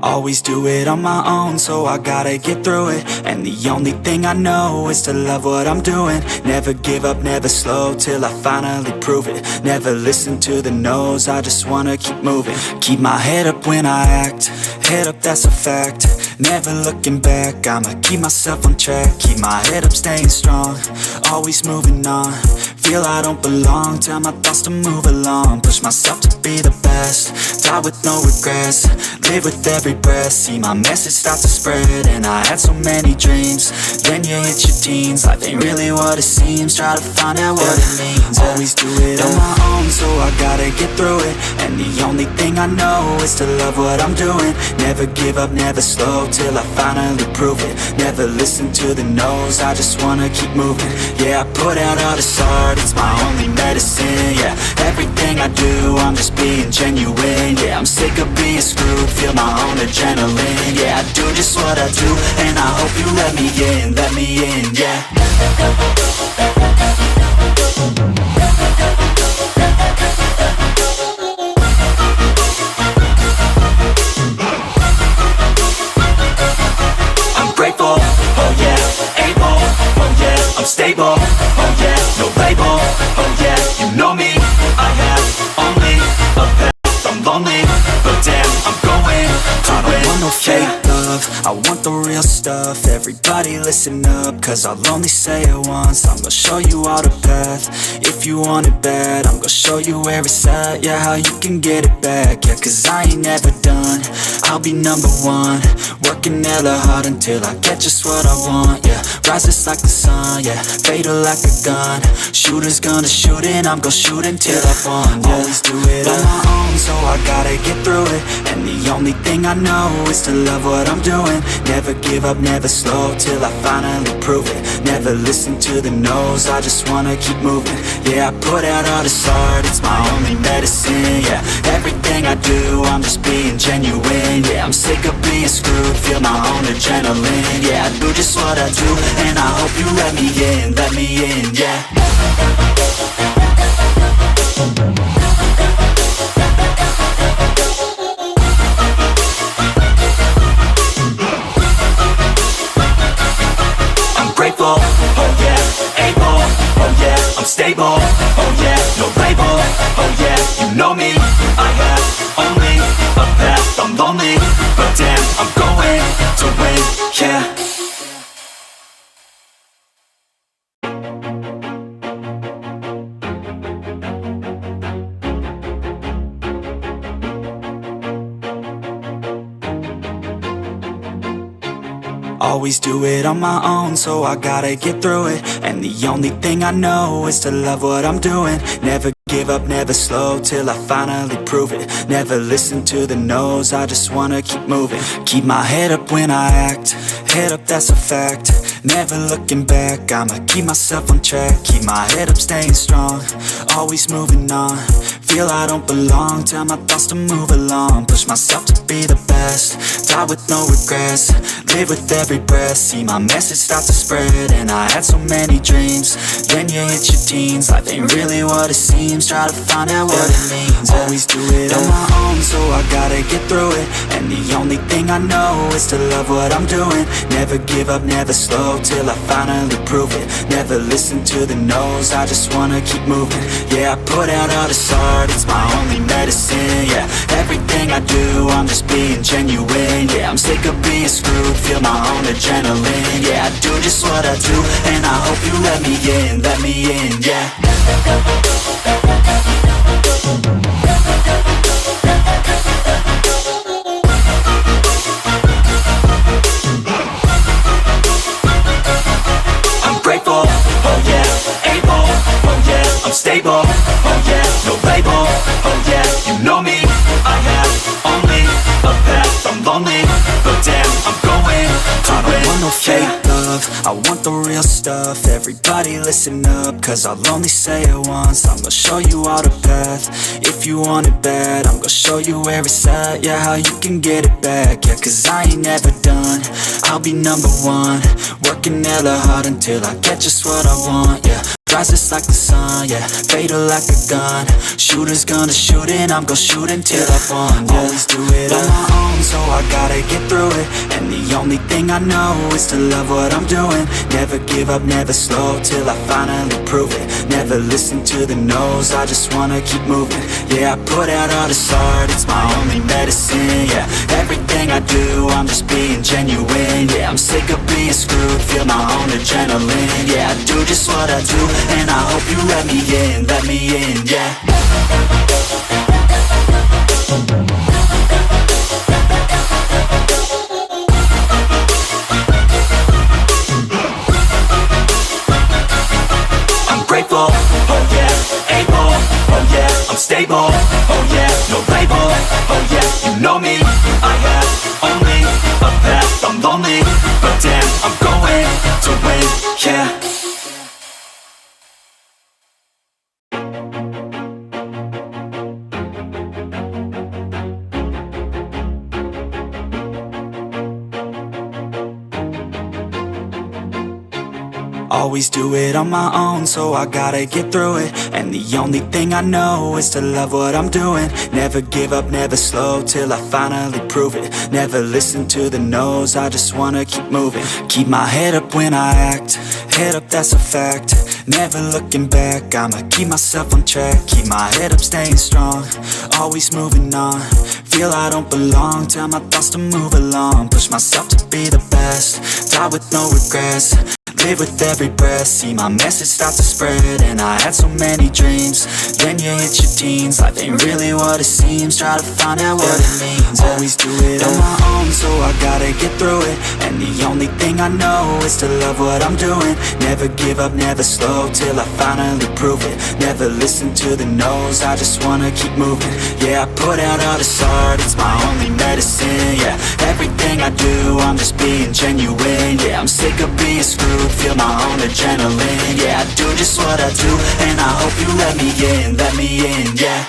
Always do it on my own, so I gotta get through it. And the only thing I know is to love what I'm doing. Never give up, never slow, till I finally prove it. Never listen to the no's, I just wanna keep moving. Keep my head up when I act, head up, that's a fact. Never looking back, I'ma keep myself on track. Keep my head up, staying strong, always moving on. Feel I don't belong, tell my thoughts to move along. Push myself to be the best, die with no regrets. Live with every breath, see my message start to spread. And I had so many dreams, then you hit your teens. Life ain't really what it seems, try to find out what it means. Always do it on my own, so I gotta get through it. And the only thing I know is to love what I'm doing. Never give up, never slow, till I finally prove it. Never listen to the no's, I just wanna keep moving. Yeah, I put out all this art, it's my only medicine. Yeah, everything I do, I'm just being genuine. Yeah, I'm sick of being screwed, feel my own adrenaline. Yeah, I do just what I do, and I hope you let me in, yeah. I'm grateful, oh yeah, able, oh yeah, I'm stable, oh yeah, no label, oh yeah, you know me, I have only a path, I'm lonely, but damn, I'm going to win. I don't want no fake love, I want the real stuff. Everybody listen up, cause I'll only say it once. I'm gonna show you all the path, if you want it bad. I'm gonna show you where it's at, yeah, how you can get it back. Yeah, cause I ain't never done, I'll be number one. Working hella hard until I get just what I want, yeah. Rises like the sun, yeah, fatal like a gun. Shooters gonna shoot and I'm gonna shoot until I won, yeah. Always do it on my own, so I gotta get through it. And the only thing I know is to love what I'm doing. Never give up, never slow, till I finally prove it. Never listen to the no's, I just wanna keep moving. Yeah, I put out all this art, it's my only medicine. Yeah, everything I do, I'm just being genuine. Yeah, I'm sick of being screwed, feel my own adrenaline. Yeah, I do just what I do, and I hope you let me in, yeah. Grateful, oh yeah, able, oh yeah, I'm stable, oh yeah, no label, oh yeah, you know me, I have only a path, I'm lonely, but damn, I'm going to win, yeah. Always do it on my own, so I gotta get through it. And the only thing I know is to love what I'm doing. Never give up, never slow, till I finally prove it. Never listen to the no's, I just wanna keep moving. Keep my head up when I act, head up, that's a fact. Never looking back, I'ma keep myself on track. Keep my head up, staying strong, always moving on. Feel I don't belong, tell my thoughts to move along. Push myself to be the best, die with no regrets. Live with every breath, see my message start to spread. And I had so many dreams, then you hit your teens. Life ain't really what it seems, try to find out what it means. Always do it on my own, so I gotta get through it. And the only thing I know is to love what I'm doing. Never give up, never slow, till I finally prove it. Never listen to the no's, I just wanna keep moving. Yeah, I put out all this art, it's my only medicine. Yeah, everything I do, I'm just being genuine. Yeah, I'm sick of being screwed, feel my own adrenaline. Yeah, I do just what I do, and I hope you let me in, yeah. I'm grateful, oh yeah, able, oh yeah, I'm stable, oh yeah, no label, oh yeah, you know me, I have only a path, I'm lonely, but damn, I'm going to win. I don't want no fake love, I want the real stuff. Everybody listen up, cause I'll only say it once. I'm gonna show you all the path, if you want it bad. I'm gonna show you where it's at, yeah, how you can get it back. Yeah, cause I ain't never done, I'll be number one. Working hella hard until I get just what I want, yeah. Rises like the sun, yeah, fatal like a gun. Shooters gonna shoot and I'm gonna shoot until I won, yeah. Always do it on my own, so I gotta the only thing I know is to love what I'm doing. Never give up, never slow, till I finally prove it. Never listen to the no's, I just wanna keep moving. Yeah, I put out all this art, it's my only medicine. Yeah, everything I do, I'm just being genuine. Yeah, I'm sick of being screwed, feel my own adrenaline. Yeah, I do just what I do, and I hope you let me in, yeah. Grateful, oh yeah, able, oh yeah, I'm stable, oh yeah, no label, oh yeah, you know me, I have only a path, I'm lonely, but damn, I'm going to win, yeah. Always do it on my own, so I gotta get through it. And the only thing I know is to love what I'm doing. Never give up, never slow, till I finally prove it. Never listen to the no's, I just wanna keep moving. Keep my head up when I act, head up, that's a fact. Never looking back, I'ma keep myself on track. Keep my head up, staying strong, always moving on. Feel I don't belong, tell my thoughts to move along. Push myself to be the best, die with no regrets. Live with every breath, see my message start to spread. And I had so many dreams, then you hit your teens. Life ain't really what it seems, try to find out what it means. Always do it on my own, so I gotta get through it. And the only thing I know is to love what I'm doing. Never give up, never slow, till I finally prove it. Never listen to the no's, I just wanna keep moving. Yeah, I put out all this art, it's my only medicine. Yeah, everything I do, I'm just being genuine. Yeah, I'm sick of being screwed, feel my own adrenaline. Yeah, I do just what I do, and I hope you let me in, yeah.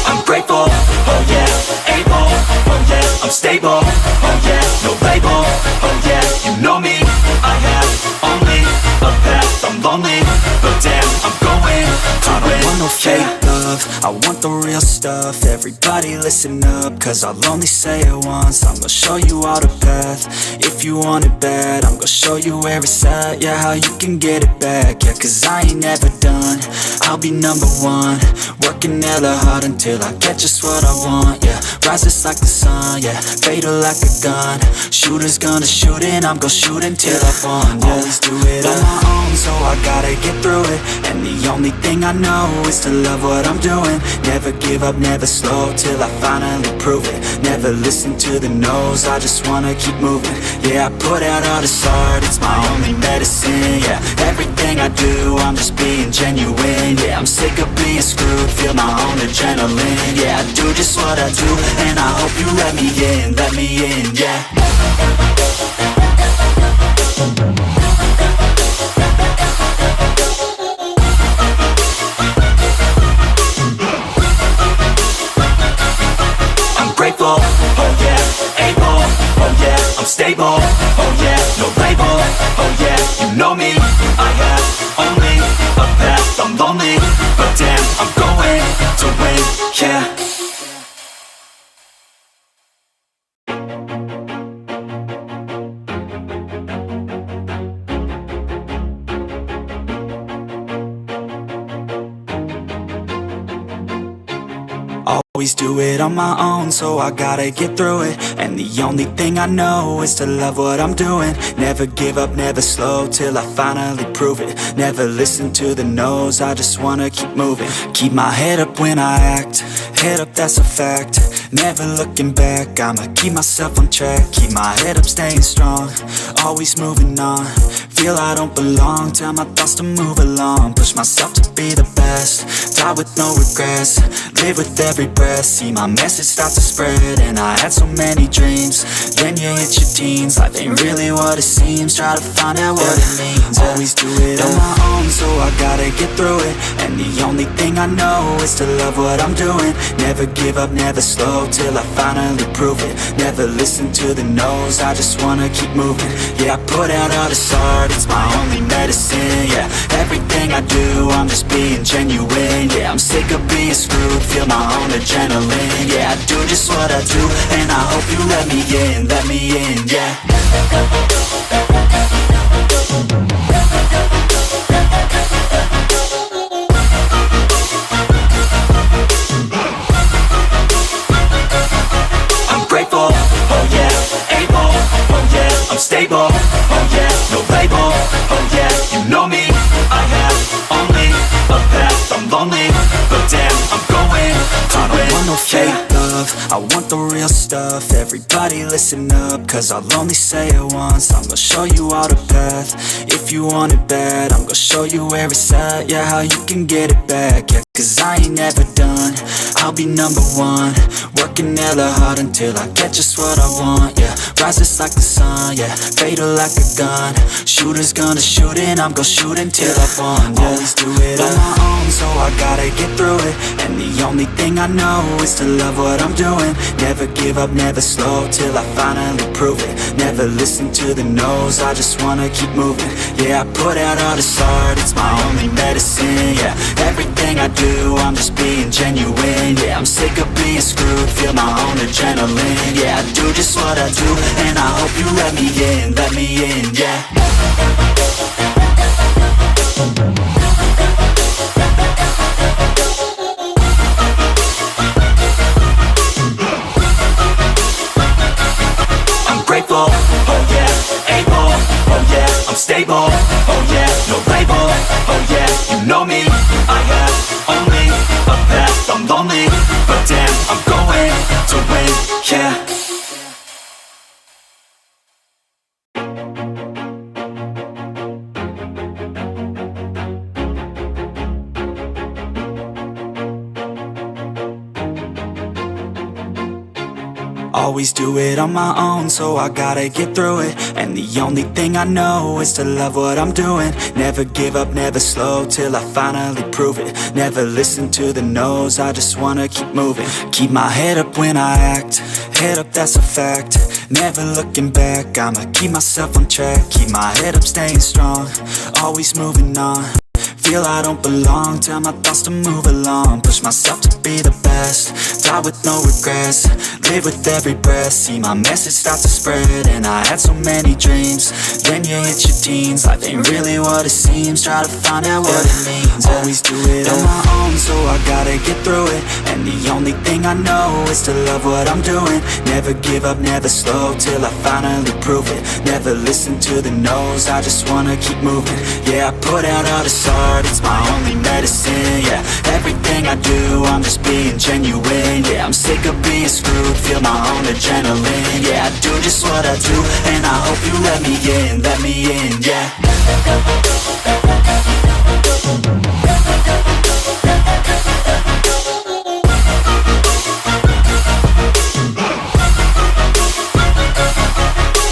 I'm grateful, oh yeah, able, oh yeah, I'm stable, oh yeah, no label, oh yeah, you know me, I have only a path, I'm lonely, but damn, I'm going to win. I don't want no fake love, I want the real stuff. Everybody listen up, cause I'll only say it once. I'm gonna show you all the path, if you want it bad. I'm gonna show you where it's at, yeah, how you can get it back. Yeah, cause I ain't never done, I'll be number one. Working hella hard until I get just what I want, yeah. Rises like the sun, yeah, fatal like a gun. Shooters gonna shoot and I'm gonna shoot until I won, yeah. Always do it on my own, so I gotta get through it. And the only thing I know is to love what I'm doing. Never give up, never slow, till I finally prove it. Never listen to the no's, I just wanna keep moving. Yeah, I put out all this art, it's my only medicine. Yeah, everything I do, I'm just being genuine. Yeah, I'm sick of being screwed, feel my own adrenaline. Yeah, I do just what I do, and I hope you let me in, yeah. Grateful, oh yeah, able, oh yeah, I'm stable, oh yeah, no label, oh yeah, you know me, I have only a path, I'm lonely, but damn, I'm going to win, yeah. Always do it on my own, so I gotta get through it. And the only thing I know is to love what I'm doing. Never give up, never slow, till I finally prove it. Never listen to the no's, I just wanna keep moving. Keep my head up when I act, head up, that's a fact. Never looking back, I'ma keep myself on track. Keep my head up, staying strong, always moving on. Feel I don't belong, tell my thoughts to move along. Push myself to be the best, die with no regrets. Live with every breath, see my message start to spread. And I had so many dreams, then you hit your teens. Life ain't really what it seems, try to find out what it means. Always do it on my own, so I gotta get through it. And the only thing I know is to love what I'm doing. Never give up, never slow, till I finally prove it. Never listen to the no's, I just wanna keep moving. Yeah, I put out all this art, start, it's my only medicine, yeah. Everything I do, I'm just being genuine, yeah. I'm sick of being screwed, feel my own adrenaline, yeah. I do just what I do, and I hope you let me in, yeah. Grateful, oh yeah, able, oh yeah, I'm stable, oh yeah, no label, oh yeah, you know me, I have only a path, I'm lonely, but damn, I'm going to win. I don't want no fake love, I want the real stuff. Everybody listen up, cause I'll only say it once. I'm gonna show you all the path, if you want it bad. I'm gonna show you where it's at, yeah, how you can get it back, yeah. Cause I ain't never done, I'll be number one. Working hella hard until I get just what I want, yeah. Rises like the sun, yeah, fatal like a gun. Shooter's gonna shoot and I'm gonna shoot until I won, yeah. Always do it on my own, so I gotta get through it. And the only thing I know is to love what I'm doing. Never give up, never slow, till I finally prove it. Never listen to the no's, I just wanna keep moving. Yeah, I put out all this art, it's my only medicine, yeah. Everything I do, I'm just being genuine, yeah. I'm sick of being screwed, feel my own adrenaline, yeah. I do just what I do, and I hope you let me in, yeah. I'm grateful, oh yeah, able, oh yeah, I'm stable, oh yeah, no label, oh yeah, you know me, I have only a path, I'm lonely, but damn, I'm going to win, yeah. Always do it on my own, so I gotta get through it. And the only thing I know is to love what I'm doing. Never give up, never slow, till I finally prove it. Never listen to the no's, I just wanna keep moving. Keep my head up when I act, head up, that's a fact. Never looking back, I'ma keep myself on track. Keep my head up, staying strong, always moving on. Feel I don't belong, tell my thoughts to move along. Push myself to be the best, die with no regrets. Live with every breath, see my message start to spread. And I had so many dreams, then you hit your teens. Life ain't really what it seems, try to find out what it means. Always do it on my own, so I gotta get through it. And the only thing I know is to love what I'm doing. Never give up, never slow, till I finally prove it. Never listen to the no's, I just wanna keep moving. Yeah, I put out all this art, it's my only medicine, yeah. Everything I do, I'm just being genuine, yeah. I'm sick of being screwed, feel my own adrenaline, yeah. I do just what I do, and I hope you let me in, yeah.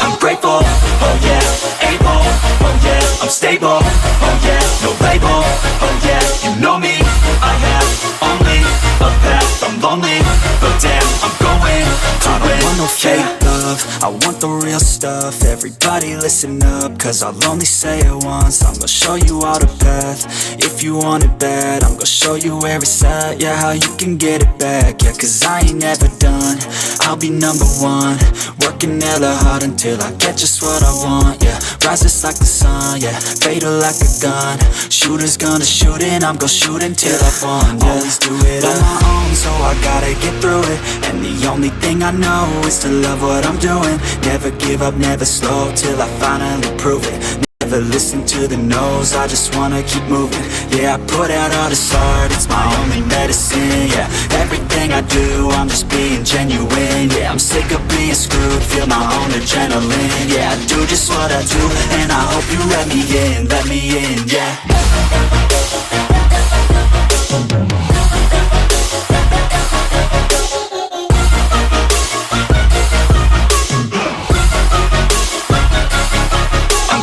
I'm grateful, oh yeah, able, oh yeah, I'm stable, oh yeah, no label, oh yeah, you know me, I have only a path, I'm lonely, but damn, I'm going to win. I don't want no fake love, I want the real stuff. Everybody listen up, cause I'll only say it once. I'm gonna show you all the path, if you want it bad. I'm gonna show you where it's at, yeah, how you can get it back, yeah. Cause I ain't never done, I'll be number one. Working hella hard until I get just what I want, yeah. Rises like the sun, yeah, fatal like a gun. Shooter's gonna shoot and I'm gonna shoot until I won, yeah. Always do it on my own, so I gotta get through it. And the only thing I know is to love what I'm doing. Never give up, never slow, till I finally prove it. Never listen to the no's, I just wanna keep moving. Yeah, I put out all this art, it's my only medicine, yeah. Everything I do, I'm just being genuine, yeah. I'm sick of being screwed, feel my own adrenaline, yeah. I do just what I do, and I hope you let me in, yeah.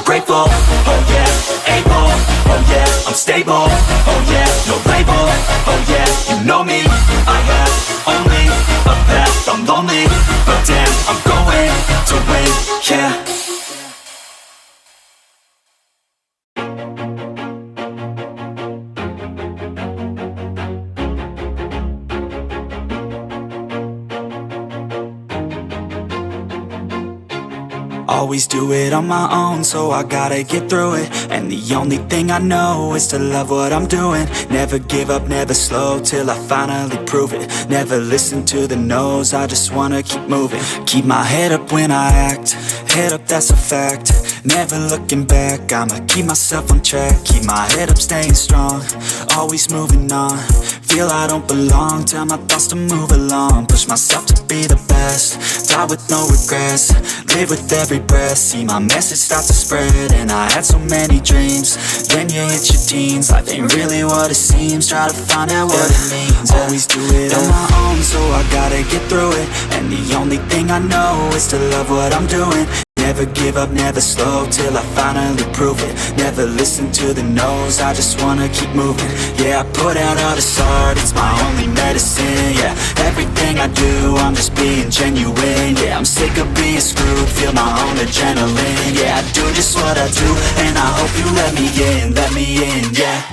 Grateful, oh yeah, able, oh yeah, I'm stable, oh yeah, no label, oh yeah, you know me, I have only a path, I'm lonely, but damn, I'm going to win, yeah. Always do it on my own, so I gotta get through it. And the only thing I know is to love what I'm doing. Never give up, never slow, till I finally prove it. Never listen to the no's, I just wanna keep moving. Keep my head up when I act, head up, that's a fact. Never looking back, I'ma keep myself on track. Keep my head up, staying strong, always moving on. Feel I don't belong, tell my thoughts to move along. Push myself to be the best, die with no regrets. Live with every breath, see my message start to spread. And I had so many dreams, then you hit your teens. Life ain't really what it seems, try to find out what it means. Always do it on my own, so I gotta get through it. And the only thing I know is to love what I'm doing. Never give up, never slow, till I finally prove it. Never listen to the no's, I just wanna keep moving. Yeah, I put out all this art, it's my only medicine. Yeah, everything I do, I'm just being genuine. Yeah, I'm sick of being screwed, feel my own adrenaline. Yeah, I do just what I do, and I hope you let me in, yeah.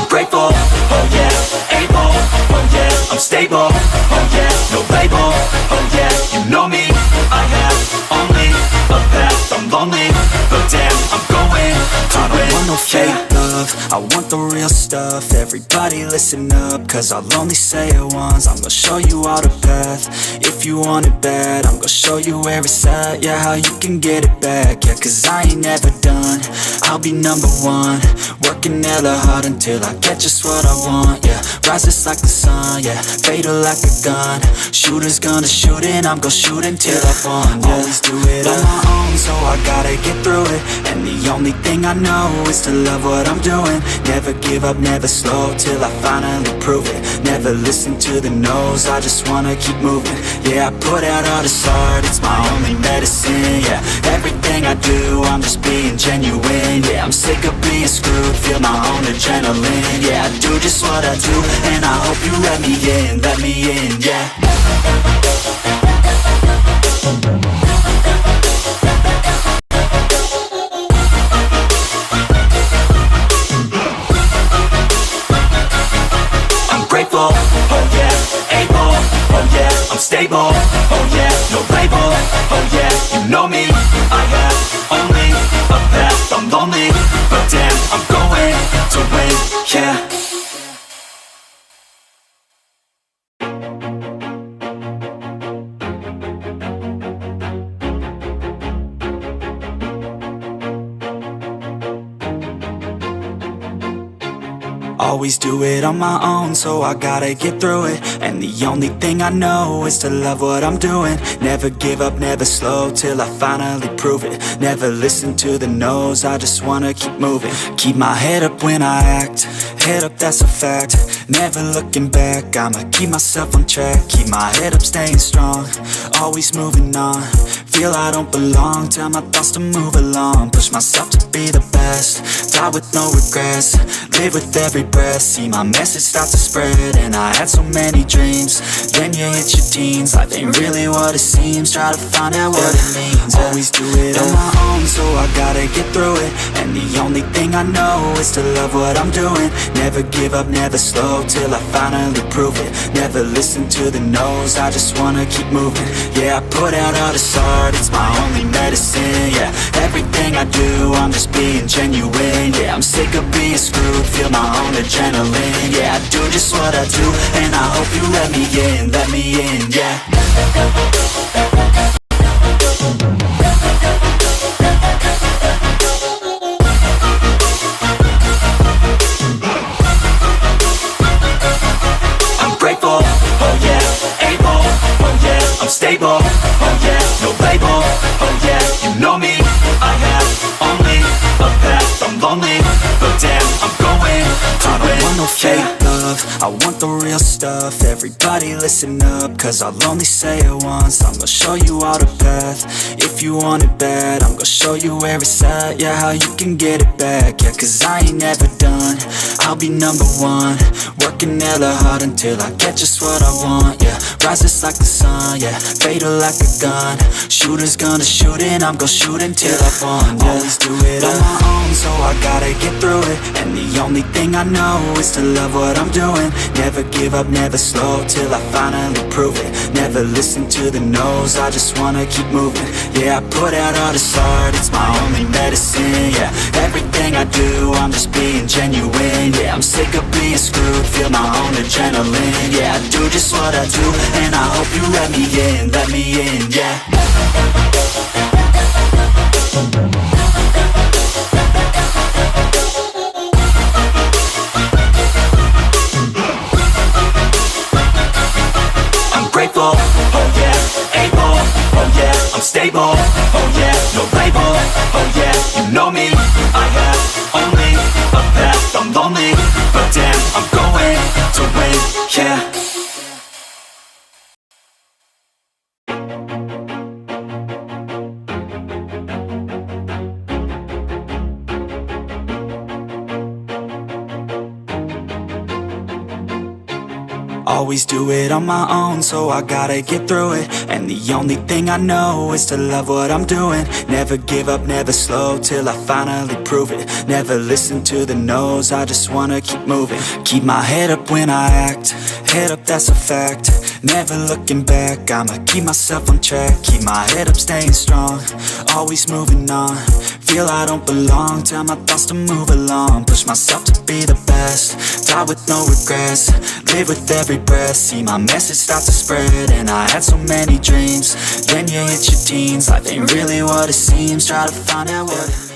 Grateful, oh yeah, able, oh yeah, I'm stable, oh yeah, no label, oh yeah, you know me, I have only a path, I'm lonely, but damn, I'm going to win. I don't want no fake love, I want the real stuff. Everybody listen up, cause I'll only say it once. I'm gonna show you all the path, if you want it bad. I'm gonna show you where it's at, yeah, how you can get it back. Yeah, cause I ain't never done, I'll be number one. Working hella hard until I get just what I want, yeah. Rises like the sun, yeah, fatal like a gun. Shooter's gonna shoot and I'm gonna shoot until I won, yeah. Always do it on my own, so I gotta get through it. And the only thing I know is to love what I'm doing. Never give up, never slow, till I finally prove it. Never listen to the no's, I just wanna keep moving. Yeah, I put out all this art, it's my only medicine. Yeah, everything I do, I'm just being genuine. Yeah, I'm sick of being screwed, feel my own adrenaline. Yeah, I do just what I do, and I hope you let me in, yeah. I'm grateful, oh yeah, able, oh yeah, I'm stable, oh yeah, no label, oh yeah, you know me, I have only a path, I'm lonely, but damn, I'm going to win, yeah. Always do it on my own, so I gotta get through it. And the only thing I know is to love what I'm doing. Never give up, never slow, till I finally prove it. Never listen to the no's, I just wanna keep moving. Keep my head up when I act, head up, that's a fact. Never looking back, I'ma keep myself on track. Keep my head up, staying strong, always moving on. Feel I don't belong, tell my thoughts to move along. Push myself to be the best, die with no regrets. Live with every breath, see my message start to spread. And I had so many dreams, then you hit your teens. Life ain't really what it seems, try to find out what it means. Always do it on my own, so I gotta get through it. And the only thing I know is to love what I'm doing. Never give up, never slow, till I finally prove it. Never listen to the no's, I just wanna keep moving. Yeah, I put out all this art, it's my only medicine. Yeah, everything I do, I'm just being genuine. Yeah, I'm sick of being screwed, feel my own adrenaline. Yeah, I do just what I do, and I hope you let me in, yeah. I'm grateful, oh yeah, able, oh yeah, I'm stable, oh yeah, no label, oh yeah, you know me, I have only a path, I'm lonely, but damn, I'm going to win. I don't want no fake love, I want the real stuff. Everybody listen up, cause I'll only say it once. I'm gonna show you all the path, if you want it bad. I'm gonna show you where it's at, yeah, how you can get it back. Yeah, cause I ain't never done, I'll I'll be number one, working hella hard until I get just what I want, yeah. Rises like the sun, yeah, fatal like a gun. Shooter's gonna shoot and I'm gonna shoot until I fall, yeah. Always do it on my own, so I gotta get through it. And the only thing I know is to love what I'm doing. Never give up, never slow, till I finally prove it. Never listen to the no's, I just wanna keep moving. Yeah, I put out all this art, it's my only medicine, yeah. Everything I do, I'm just being genuine, yeah. I'm sick of being screwed, feel my own adrenaline, yeah. I do just what I do, and I hope you let me in, yeah. I'm grateful, oh yeah, able, oh yeah, I'm stable, oh yeah, no label, oh yeah, you know me, I have only a path, I'm lonely, but damn, I'm going to win, yeah. Always do it on my own, so I gotta get through it. And the only thing I know is to love what I'm doing. Never give up, never slow, till I finally prove it. Never listen to the no's, I just wanna keep moving. Keep my head up when I act, head up, that's a fact. Never looking back, I'ma keep myself on track. Keep my head up, staying strong, always moving on. Feel I don't belong, tell my thoughts to move along. Push myself to be the best, die with no regrets. Live with every breath, see my message start to spread. And I had so many dreams, then you hit your teens. Life ain't really what it seems, try to find out what